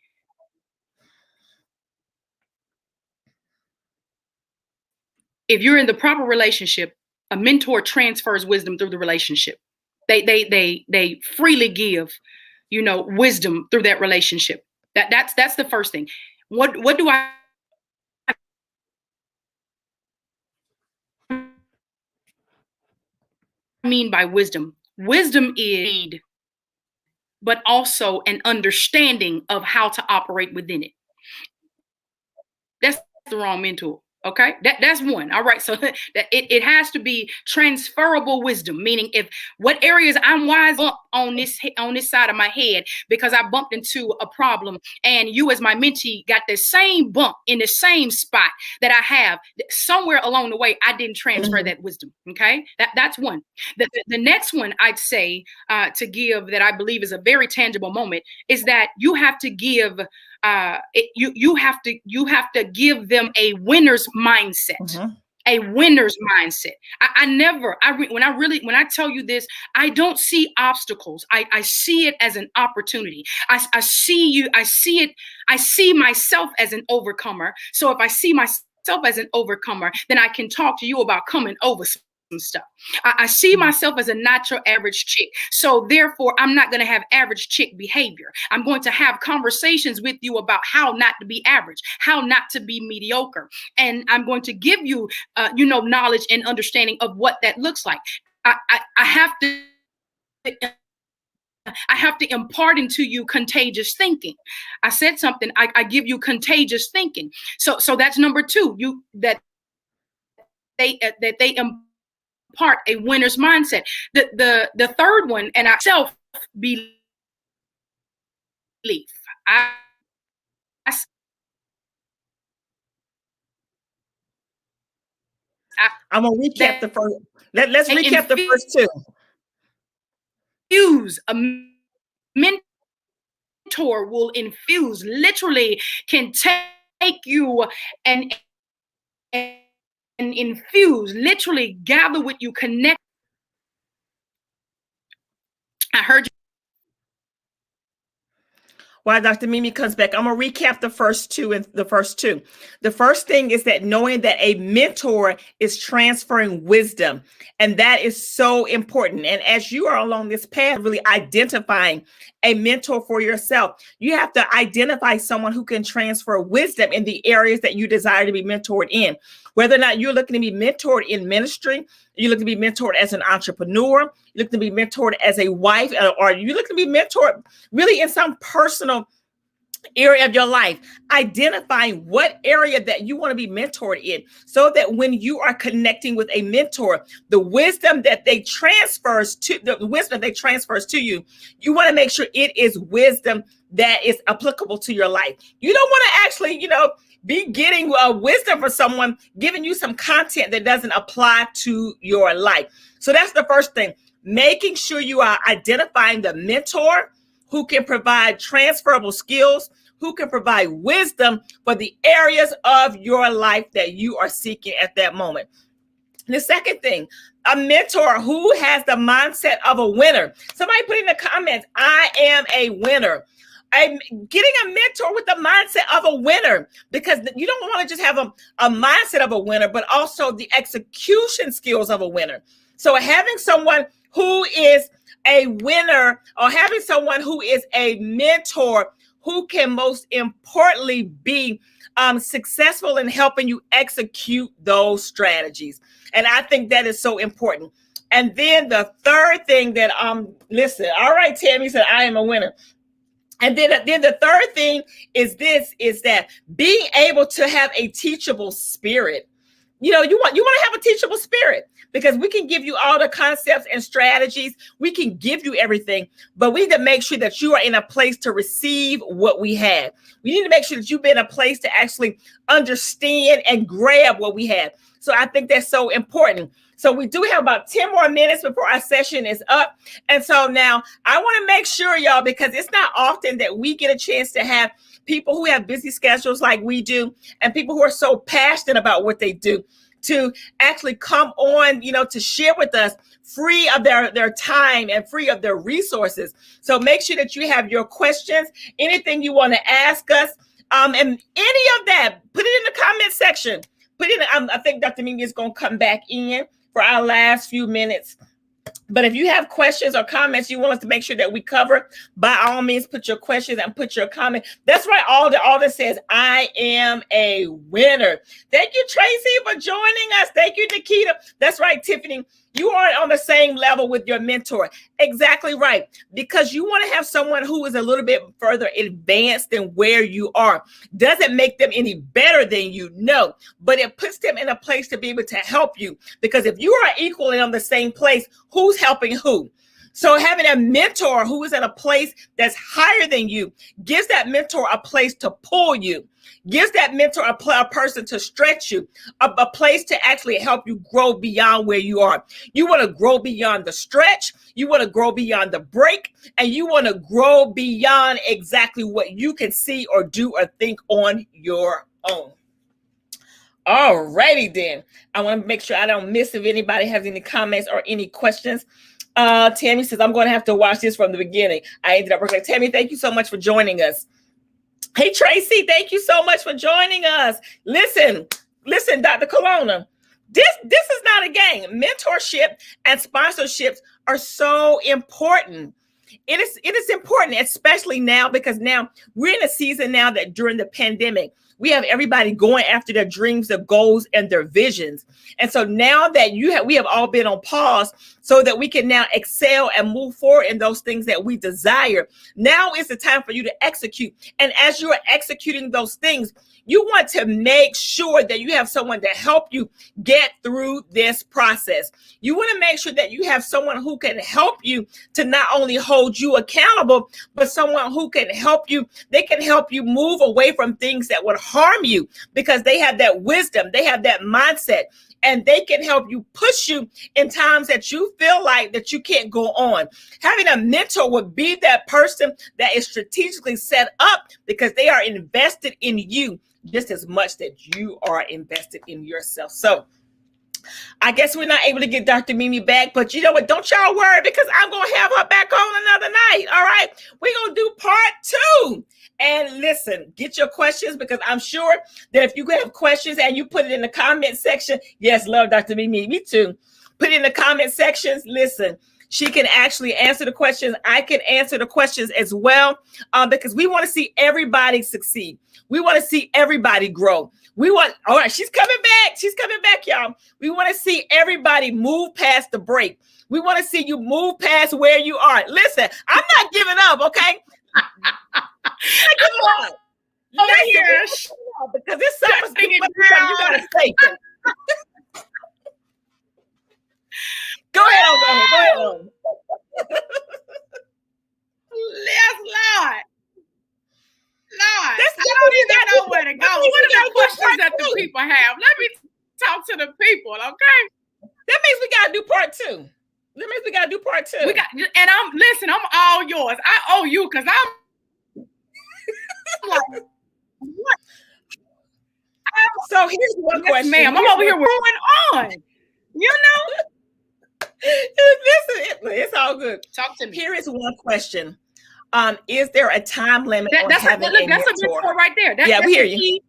[SPEAKER 3] if you're in the proper relationship, a mentor transfers wisdom through the relationship. They freely give, wisdom through that relationship. That's the first thing. What do I mean by wisdom? Wisdom is, but also an understanding of how to operate within it. That's the wrong mentor. Okay, that's one. All right, so that it has to be transferable wisdom, meaning if what areas I'm wise up on this side of my head because I bumped into a problem, and you as my mentee got the same bump in the same spot that I have, somewhere along the way I didn't transfer that wisdom. Okay, that's one. The next one I'd say to give that I believe is a very tangible moment is that you have to give. You have to give them a winner's mindset, a winner's mindset. When I tell you this, I don't see obstacles. I see it as an opportunity. I see myself as an overcomer. So if I see myself as an overcomer, then I can talk to you about coming over some stuff. I see myself as a not your average chick. So therefore, I'm not going to have average chick behavior. I'm going to have conversations with you about how not to be average, how not to be mediocre. And I'm going to give you, knowledge and understanding of what that looks like. I have to impart into you contagious thinking. I said something, I give you contagious thinking. So that's number 2, that they impart a winner's mindset. The third one, and I self-belief.
[SPEAKER 1] I'm gonna recap the first. Let's recap the first 2.
[SPEAKER 3] Use a mentor will infuse, literally can take you and infuse, literally gather with you, connect. I heard you.
[SPEAKER 1] While Dr. MeMe comes back, I'm going to recap the first two. The first thing is that knowing that a mentor is transferring wisdom, and that is so important. And as you are along this path, really identifying a mentor for yourself, you have to identify someone who can transfer wisdom in the areas that you desire to be mentored in. Whether or not you're looking to be mentored in ministry, you're looking to be mentored as an entrepreneur, you're looking to be mentored as a wife, or you're looking to be mentored really in some personal area of your life, identifying what area that you want to be mentored in, so that when you are connecting with a mentor, the wisdom that they transfers to you, you want to make sure it is wisdom that is applicable to your life. You don't want to actually, be getting wisdom from someone giving you some content that doesn't apply to your life. So that's the first thing, making sure you are identifying the mentor who can provide transferable skills, who can provide wisdom for the areas of your life that you are seeking at that moment. The second thing, a mentor who has the mindset of a winner. Somebody put in the comments, I am a winner. I'm getting a mentor with the mindset of a winner, because you don't want to just have a mindset of a winner, but also the execution skills of a winner. So having someone who is a winner, or having someone who is a mentor who can most importantly be successful in helping you execute those strategies. And I think that is so important. And then the third thing that, listen, all right, Tammy said, I am a winner. And then the third thing is that being able to have a teachable spirit. You want to have a teachable spirit, because we can give you all the concepts and strategies. We can give you everything, but we need to make sure that you are in a place to receive what we have. We need to make sure that you've been in a place to actually understand and grab what we have. So I think that's so important. So we do have about 10 more minutes before our session is up. And so now I want to make sure, y'all, because it's not often that we get a chance to have people who have busy schedules like we do, and people who are so passionate about what they do, to actually come on, to share with us free of their time and free of their resources. So make sure that you have your questions, anything you want to ask us, and any of that, put it in the comment section. I think Dr. MeMe is going to come back in for our last few minutes. But if you have questions or comments you want us to make sure that we cover, by all means, put your questions and put your comment. That's right. All that says, I am a winner. Thank you, Tracy, for joining us. Thank you, Nikita. That's right, Tiffany. You aren't on the same level with your mentor. Exactly right. Because you want to have someone who is a little bit further advanced than where you are. Doesn't make them any better than you, no, but it puts them in a place to be able to help you. Because if you are equally on the same place, who's helping who? So having a mentor who is at a place that's higher than you gives that mentor a place to pull you, gives that mentor a person to stretch you, a place to actually help you grow beyond where you are. You want to grow beyond the stretch, you want to grow beyond the break, and you want to grow beyond exactly what you can see or do or think on your own. All righty then. I want to make sure I don't miss if anybody has any comments or any questions. Tammy says, I'm going to have to watch this from the beginning. I ended up working. Tammy, thank you so much for joining us. Hey, Tracy, thank you so much for joining us. Listen, Dr. Colonna, this is not a game. Mentorship and sponsorships are so important. It is important, especially now, because now we're in a season now that during the pandemic, we have everybody going after their dreams, their goals, and their visions. And so now that we have all been on pause so that we can now excel and move forward in those things that we desire. Now is the time for you to execute. And as you are executing those things, you want to make sure that you have someone to help you get through this process. You want to make sure that you have someone who can help you to not only hold you accountable, but someone who can help you. They can help you move away from things that would harm you, because they have that wisdom, they have that mindset, and they can help you push you in times that you feel like that you can't go on. Having a mentor would be that person that is strategically set up because they are invested in you just as much that you are invested in yourself. So I guess we're not able to get Dr. MeMe back, but you know what? Don't y'all worry, because I'm going to have her back on another night. All right. We're going to do part 2. And listen, get your questions, because I'm sure that if you have questions and you put it in the comment section, yes, love Dr. MeMe, me too. Put it in the comment sections. Listen, she can actually answer the questions. I can answer the questions as well, because we want to see everybody succeed. We want to see everybody grow. All right, she's coming back. She's coming back, y'all. We want to see everybody move past the break. We want to see you move past where you are. Listen, I'm not giving up, okay? Come on. Listen, because it's something you gotta say. Go ahead, on.
[SPEAKER 3] Yes, Lord.
[SPEAKER 1] That's
[SPEAKER 3] I don't even know where to go. What are the questions that the people have? Let me talk to the people, okay?
[SPEAKER 1] That means we gotta do part two. We got,
[SPEAKER 3] and I'm all yours. I owe you because I'm like, what?
[SPEAKER 1] So here's one question,
[SPEAKER 3] ma'am. I'm over here going on. You know,
[SPEAKER 1] it's all good.
[SPEAKER 3] Talk to me.
[SPEAKER 1] Here is one question. Is there a time limit on having a mentor?
[SPEAKER 3] That's a mentor right there.
[SPEAKER 1] We hear you.
[SPEAKER 3] Key.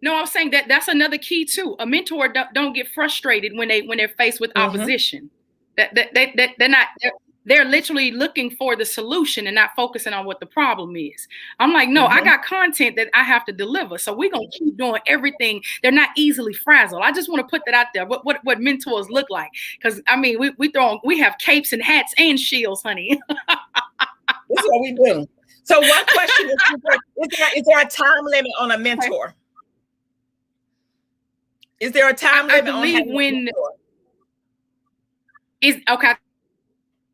[SPEAKER 3] No, I'm saying that's another key too. A mentor don't get frustrated when they're faced with opposition. They're literally looking for the solution and not focusing on what the problem is. I'm like, no, I got content that I have to deliver. So we're gonna keep doing everything. They're not easily frazzled. I just want to put that out there. What mentors look like. Because I mean, we have capes and hats and shields, honey.
[SPEAKER 1] This is what we do. So one question is there a time limit on a mentor? Is there a time limit on having a mentor?
[SPEAKER 3] Okay.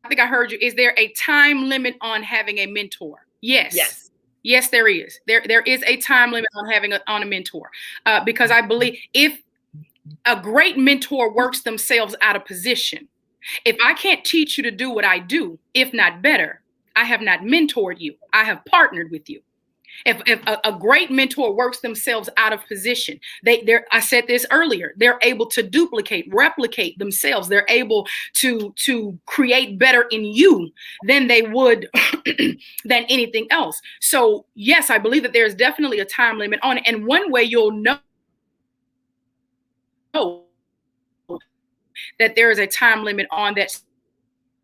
[SPEAKER 3] I think I heard you. Is there a time limit on having a mentor? Yes. Yes, there is. There is a time limit on having a mentor, because I believe if a great mentor works themselves out of position, if I can't teach you to do what I do, if not better, I have not mentored you. I have partnered with you. If a great mentor works themselves out of position, I said this earlier, they're able to replicate themselves. They're able to create better in you than they would than anything else. So yes, I believe that there's definitely a time limit on it. And one way you'll know that there is a time limit on that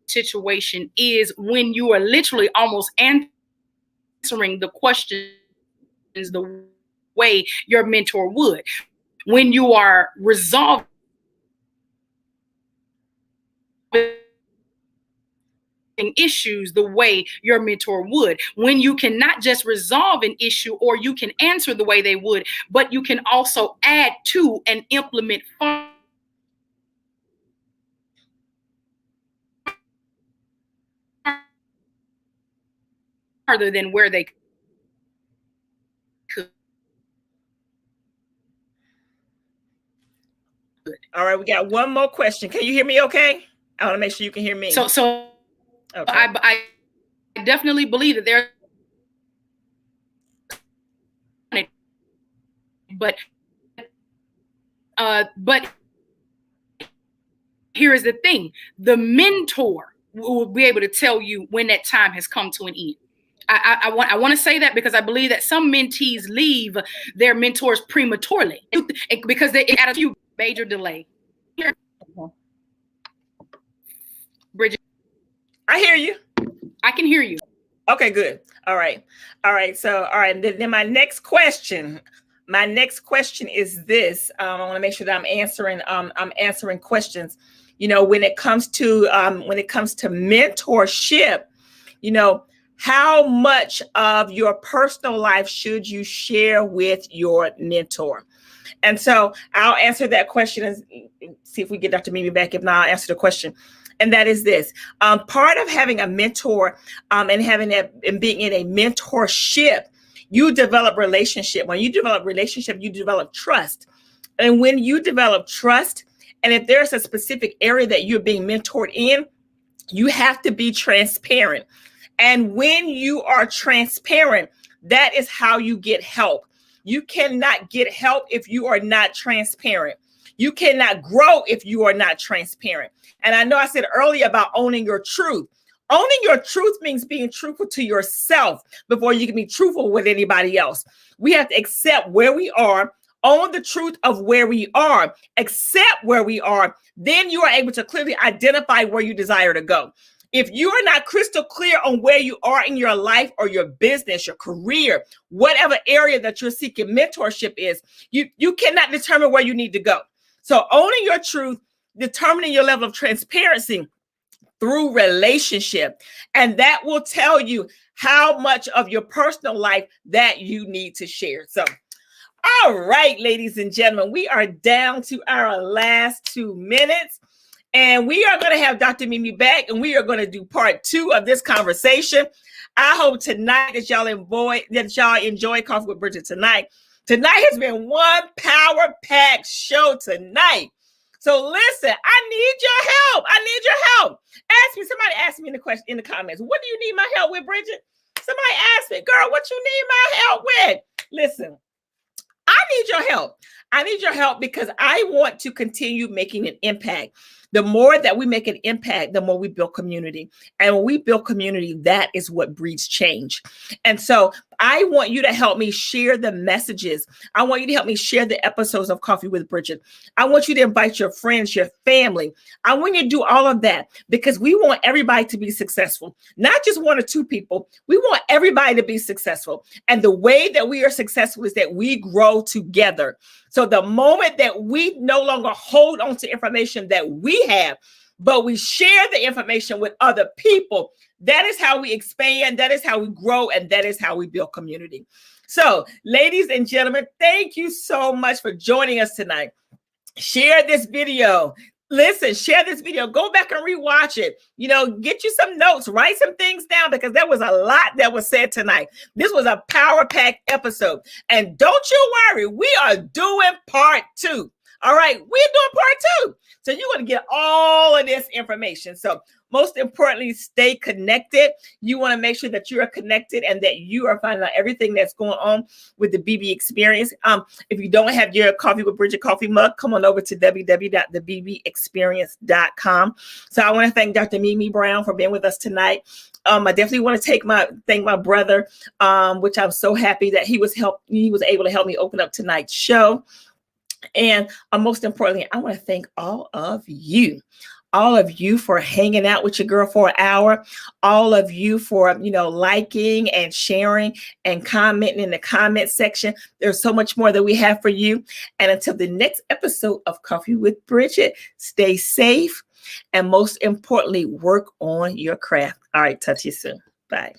[SPEAKER 3] situation is when you are literally almost answering the questions the way your mentor would. When you are resolving issues the way your mentor would. When you cannot just resolve an issue or you can answer the way they would, but you can also add to and implement farther than where they could.
[SPEAKER 1] All right, we got one more question. Can you hear me okay? I want to make sure you can hear me.
[SPEAKER 3] So okay. I definitely believe that there, but here is the thing. The mentor will be able to tell you when that time has come to an end. I want to say that because I believe that some mentees leave their mentors prematurely because they had a few major delay. Bridgett,
[SPEAKER 1] I hear you.
[SPEAKER 3] I can hear you.
[SPEAKER 1] Okay, good. All right. So, then my next question is this. I want to make sure that I'm answering questions. You know, when it comes to mentorship, you know, how much of your personal life should you share with your mentor? And so I'll answer that question and see if we get Dr. MeMe back. If not, I'll answer the question. And that is this. Part of having a mentor and being in a mentorship, you develop relationship. When you develop relationship, you develop trust. And when you develop trust, and if there's a specific area that you're being mentored in, you have to be transparent. And when you are transparent, that is how you get help. You cannot get help if you are not transparent. You cannot grow if you are not transparent. And I know I said earlier about owning your truth. Owning your truth means being truthful to yourself before you can be truthful with anybody else. We have to accept where we are, own the truth of where we are, accept where we are. Then you are able to clearly identify where you desire to go. If you are not crystal clear on where you are in your life or your business, your career, whatever area that you're seeking mentorship is, you cannot determine where you need to go. So owning your truth, determining your level of transparency through relationship. And that will tell you how much of your personal life that you need to share. So, all right, ladies and gentlemen, we are down to our last 2 minutes. And we are going to have Dr. MeMe back, and we are going to do part 2 of this conversation. I hope tonight that y'all enjoy Coffee with Bridgett tonight. Tonight has been one power-packed show tonight. So listen, I need your help. I need your help. Somebody asked me in the comments, what do you need my help with, Bridgett? Somebody asked me, girl, what you need my help with? Listen, I need your help. I need your help because I want to continue making an impact. The more that we make an impact, the more we build community. And when we build community, that is what breeds change. And so I want you to help me share the messages. I want you to help me share the episodes of Coffee with Bridgett. I want you to invite your friends, your family. I want you to do all of that because we want everybody to be successful, not just 1 or 2 people. We want everybody to be successful. And the way that we are successful is that we grow together. So the moment that we no longer hold on to information that we have, but we share the information with other people, that is how we expand, that is how we grow, and that is how we build community. So, ladies and gentlemen, thank you so much for joining us tonight. Share this video. Listen, share this video. Go back and rewatch it. Get you some notes, write some things down because there was a lot that was said tonight. This was a power-packed episode. And don't you worry, we are doing part 2. All right, we're doing part 2. So you're going to get all of this information. So most importantly, stay connected. You want to make sure that you are connected and that you are finding out everything that's going on with the BB experience. If you don't have your Coffee with Bridgett coffee mug, come on over to www.thebbexperience.com. So I want to thank Dr. MeMe Brown for being with us tonight. I definitely want to thank my brother, which I'm so happy that he was able to help me open up tonight's show. And most importantly, I want to thank all of you for hanging out with your girl for an hour, all of you for, liking and sharing and commenting in the comment section. There's so much more that we have for you. And until the next episode of Coffee with Bridgett, stay safe. And most importantly, work on your craft. All right, touch you soon. Bye.